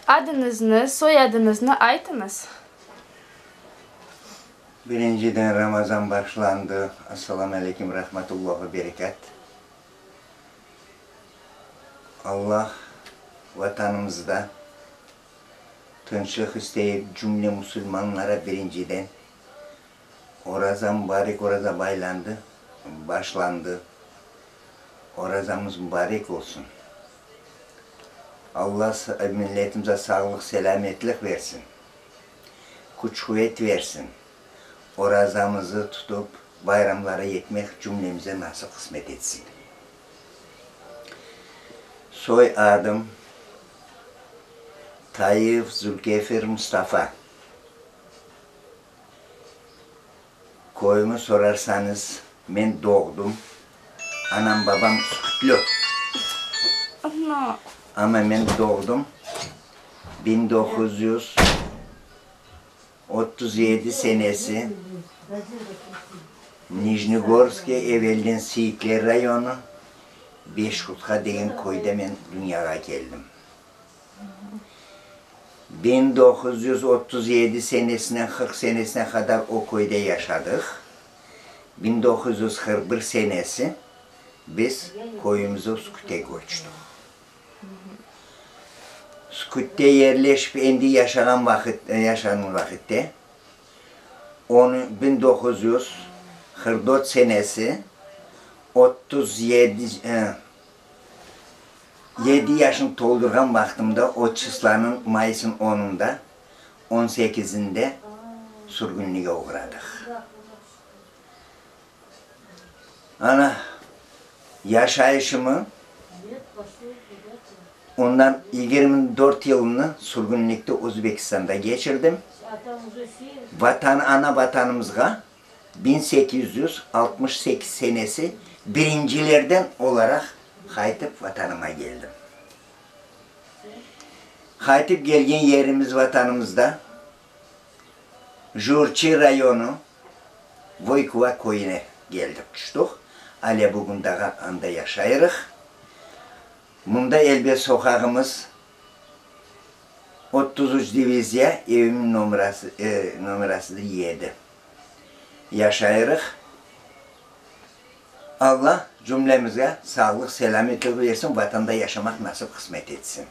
Adınızı, soyadınızı aytınız. Birinciden Ramazan başlandı. Assalamu aleykum rahmetullahi berekat. Allah vatanımızda tınçlık isteyip cümle Müslümanlara birinciden Ramazan mübarek oraza başlandı. Ramazanımız mübarek olsun. Allah milletimize sağlık, selametlik versin. Güç kuvvet versin. Ramazanımızı tutup bayramlara yetmek cümlemize nasıl kısmet etsin. Soy adım Tayyip Zülkefir Mustafa. Koyumu sorarsanız ben doğdum. Anam babam Üskütlü. Ama ben doğdum 1937 senesi Nijnigorsk'e evvelden Siyikler rayonu Beşkutka degen koyda ben dünyaya geldim. 1937 senesinden 40 senesine kadar o koyda yaşadık. 1941 senesi biz koyumuzu Üsküt'e göçtük. Üsküt'te yerleşip endi yaşanan vakitte 1944 senesi 7 yaşını doldurgan vaktimde o çıslanın Mayıs'ın 10'unda 18'inde sürgünlüğe uğradık. Ana yaşayışımı ondan 24 yılını sürgünlükte Özbekistan'da geçirdim. Ana vatanımızga 1868 senesi birincilerden olarak kayıtıp vatanıma geldim. Kayıtıp gelgen yerimiz vatanımızda Jurçi rayonu Voykova koyuna geldik düştük. Ale bugün daha anda yaşayırıq. Bunda elbet sokağımız 33 divizya, evimin numarası da 7. Yaşayırıq. Allah cümlemize sağlık, selametlik versin, vatanda yaşamak nasip kısmet etsin.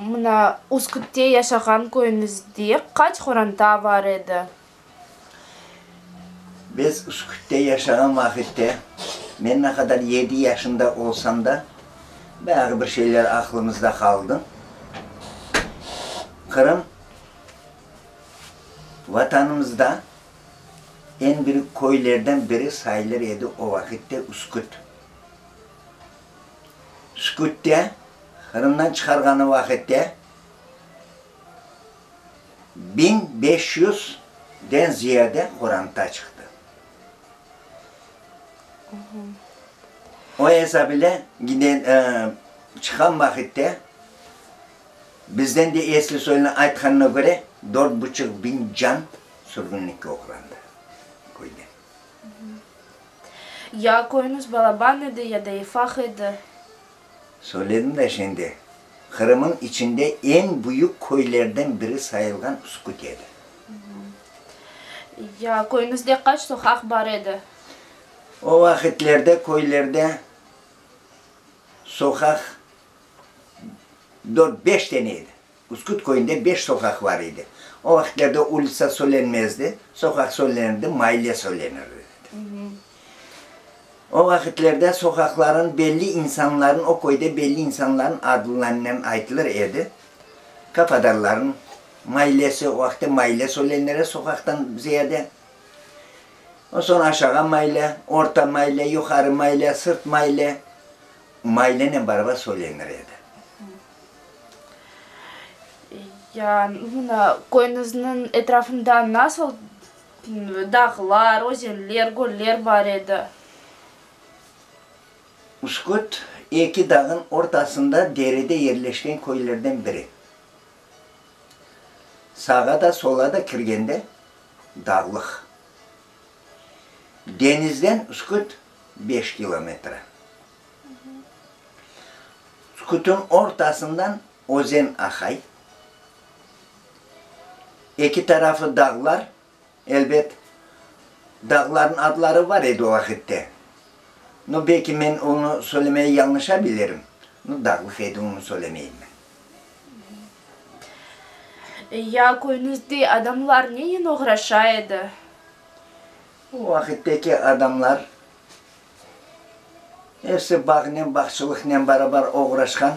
Mına Üsküt'te yaşagan koyunuzda kaç horanta var edi? Biz Üsküt'te yaşagan vakitte ben ne kadar 7 yaşında olsam da bazı bir şeyler aklımızda kaldı. Kırım vatanımızda en büyük koylardan biri sayılır idi o vakitte Üsküt. Üsküt'te Kırım'dan çıkarganı vakitte 1500'den ziyade Kur'an'ta çıktı. O hesabıyla çıkan vakitte bizden de esli soyuna aytkanına göre 4.500 can sürgünlükle okurandı. Ya koyunuz balaban idi ya da ifah idi? Söyledim de şimdi, Kırım'ın içinde en büyük koylardan biri sayılgan Üsküt idi. Ya koyunuzda kaç sokak var idi? O vakitlerde koylarda sokak 4-5 taneydi. Üsküt koyunda 5 sokak var idi. O vakitlerde ulica söylenmezdi, sokak söylenirdi, mahalle söylenirdi. O vakitlerde sokakların belli insanların, o koyda belli insanların adlarından aytılır idi. Kafadarların mahallesi, o vakti mahalle söylenir sokaktan ziyade. O sonra aşağı mahalle, orta mahalle, yukarı mahalle, sırt mahalle, mahalleyle beraber söylenir idi. Ya koyunuzun etrafında nasıl dağlar, ozeller, göller var idi? Üsküt, iki dağın ortasında derede yerleşken koylardan biri. Sağa da sola da kirgende dağlık. Denizden Üsküt 5 kilometre. Skutun ortasından ozen akay. İki tarafı dağlar. Elbet dağların adları var idi o vakitte. No belki ben onu söylemeyi yanlışa bilirim. No dağlık idi onu söylemeyeyim ben. Ya koyunuzda adamlar neyin uğraşaydı? O vakitteki adamlar hepsi bağla, bakçılıkla beraber uğraşkan.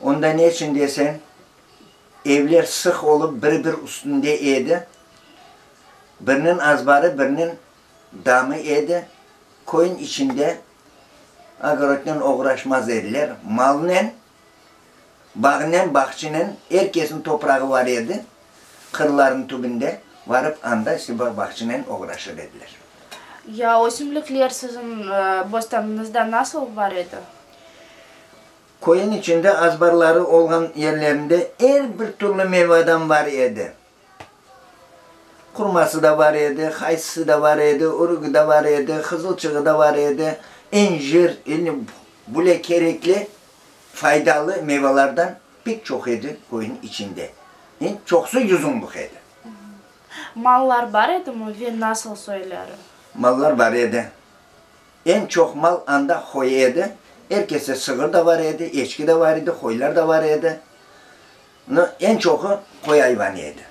Onda ne için desen, evler sık olup bir üstünde idi. Birinin azbarı, birinin damı idi. Koyun içinde agarotle uğraşmaz ediler. Malla, bağla, bahçının, herkesin toprağı var idi. Kırların tübünde varıp anda bahçının uğraşır ediler. Ya o sümlükler sizin bostanınızda nasıl var idi? Koyun içinde azbarları olan yerlerinde her bir türlü meyveden var idi. Kurması da var idi, kayısı da var idi, urugu da var idi, kızılçığı da var idi. İncir, böyle gerekli faydalı meyvelerden pek çok idi koyun içinde. Çoksu yüzümlük idi. Mallar var idi mi ve nasıl söylerim? Mallar var idi. En çok mal anda koy idi. Herkese sığır da var idi, eşki de var idi, koylar da var idi. En çoku koy hayvanı idi.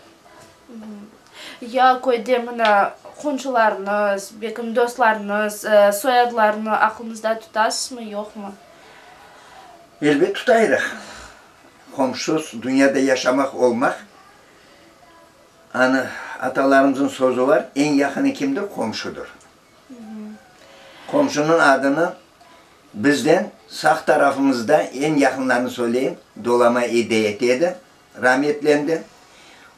Ya koy demine komşularınız, bekim dostlarınız, soyadlarını aklınızda tutasınız mı yok mu? Elbet tutayırıq. Komşus dünyada yaşamak olmak. Hani atalarımızın sözü var, en yakını kimdir? Komşudur. Komşunun adını bizden sağ tarafımızda en yakınlarını söyleyeyim. Dolama Hidayet idi, rahmetlendi.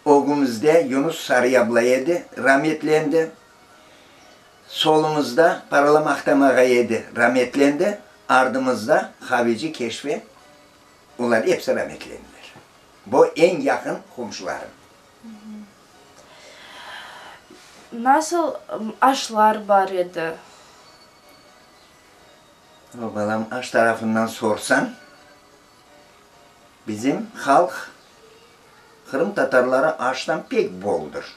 Oğumuzda Yunus Sarıyabla idi, rahmetlendi. Solumuzda Paralam Aktam Ağa idi, rahmetlendi. Ardımızda Havici Keşfi, onlar hepsi rahmetlendiler. Bu en yakın komşularım. Nasıl aşlar var idi? Bakalım aş tarafından sorsan, bizim halk Kırım Tatarları aştan pek boldur.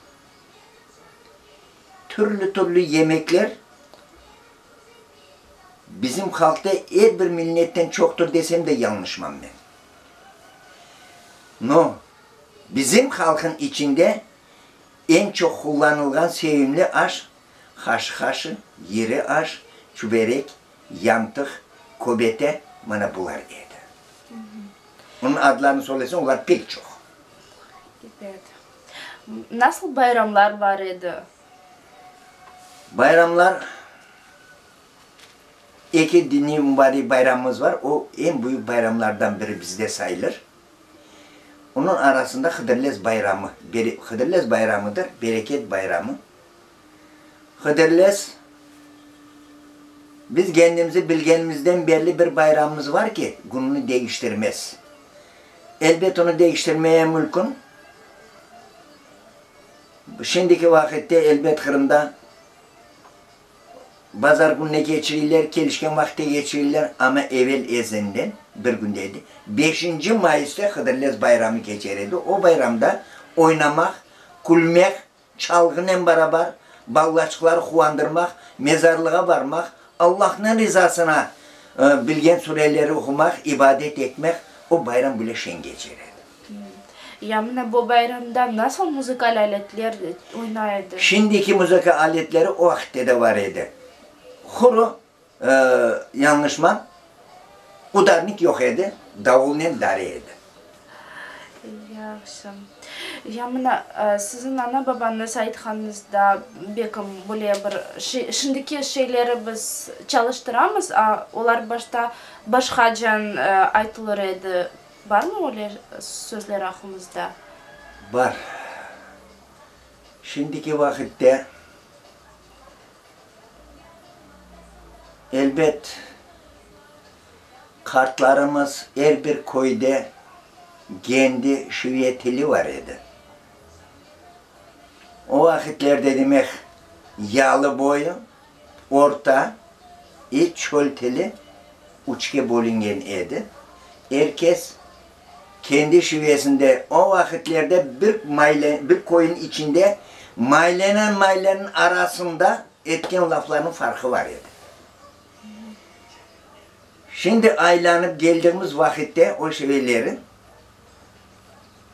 Türlü türlü yemekler bizim halkta her bir milletten çoktur desem de yanlışmam ben. No, bizim halkın içinde en çok kullanılan sevimli aş, haşhaşı, yeri aş, çüberek, yantık, kobete, bana bunlar idi. Onun adlarını söylesin, onlar pek çok. Evet. Nasıl bayramlar var idi? Bayramlar, iki dini mübarek bayramımız var. O en büyük bayramlardan biri bizde sayılır. Onun arasında Hıdırlez Bayramı. Hıdırlez Bayramı'dır, bereket bayramı. Hıdırlez, biz kendimizi bilgenimizden belli bir bayramımız var ki gününü değiştirmez. Elbet onu değiştirmeye mümkün. Şimdiki vakitte elbet Kırım'da pazar gününe geçirirler, gelişken vakte geçirirler ama evvel ezinden bir gündeydi. 5. Mayıs'ta Hıdırlez Bayramı geçerdi. O bayramda oynamak, gülmek, çalgıyla beraber ballaçıkları kuvandırmak, mezarlığa varmak, Allah'ın rızasına bilgen sureleri okumak, ibadet etmek, o bayram bile şen geçerdi. Yani bu bayramda nasıl müzikal aletler oynaydı? Şimdiki müzik aletleri o vakitte de var idi. Huru, yanlışma, udarnik yok idi, davulla darı idi. Yaxşı. Yani sizin ana babanız aytkanınızda bekim böyle bir şimdiki şeyleri biz çalıştıramız, onlar başka can aytılır idi. Var mı öyle sözler aklınızda? Var. Şimdiki vakitte elbet kartlarımız her bir koyda kendi şiviyetili var idi. O vakitlerde demek yağlı boyu, orta, iç çöl teli, uçke bölüngen edi. Herkes kendi şivesinde o vakitlerde bir koyun içinde maylenin arasında etken lafların farkı var idi. Şimdi aylanıp geldiğimiz vakitte o şeyleri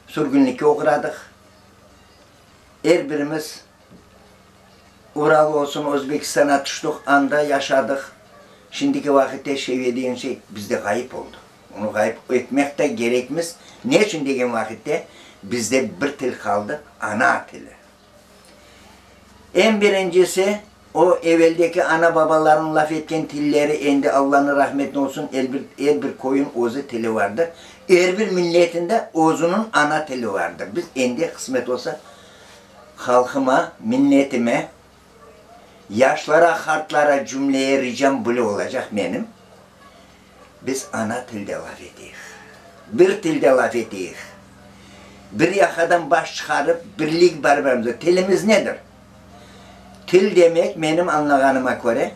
sürgünlükte uğradık. Her birimiz Ural olsun Özbekistan'a düştük, anda yaşadık. Şimdiki vakitte şey diyen şey bizde kayıp oldu. Onu kayıp etmek de gerekmiz. Ne için degen vakitte bizde bir til kaldı, ana tili. En birincisi o evveldeki ana babaların laf etken tilleri endi Allah'ın rahmetine olsun her bir koyun ozu tili vardır. Her bir milletinde ozunun ana tili vardır. Biz endi kısmet olsa halkıma, milletime, yaşlara, hartlara, cümleye ricam böyle olacak benim. Biz ana tilde laf ediyoruz. Bir tilde laf ediyoruz. Bir yakadan baş çıkarıp birlik birbirimize. Tilimiz nedir? Til demek benim anladığıma göre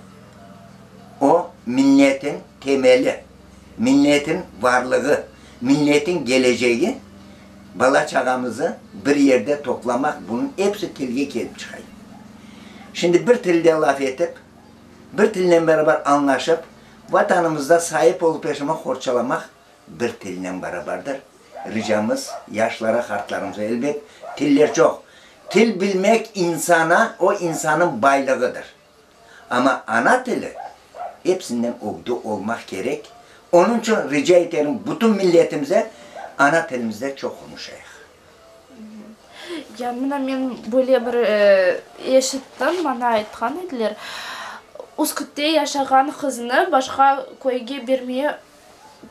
o milletin temeli, milletin varlığı, milletin geleceği, bala çağımızı bir yerde toplamak, bunun hepsi tilge gelip çıkıyor. Şimdi bir tilde laf edip, bir tille beraber anlaşıp, vatanımızda sahip olup yaşamak, horçalamak bir tille beraberdir. Ricamız yaşlara, hartlarımıza elbet. Tiller çok. Til bilmek insana, o insanın baylığıdır. Ama ana tili hepsinden oldu olmak gerek. Onun için rica ederim bütün milletimize ana tilimizde çok konuşayım. Ya men böyle bir eşittim, bana aytkan ediler. Uskut'ta yaşagan kızını başka koyga vermeye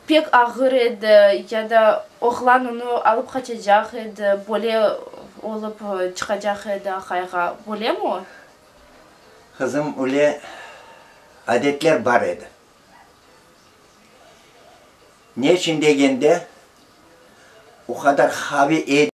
pek ağır edi ya da oğlan onu alıp kaçacak edi, böyle olup çıkacak edi akayga, böyle mi o? Kızım öyle adetler var edi. Ne için degende o kadar havi edi.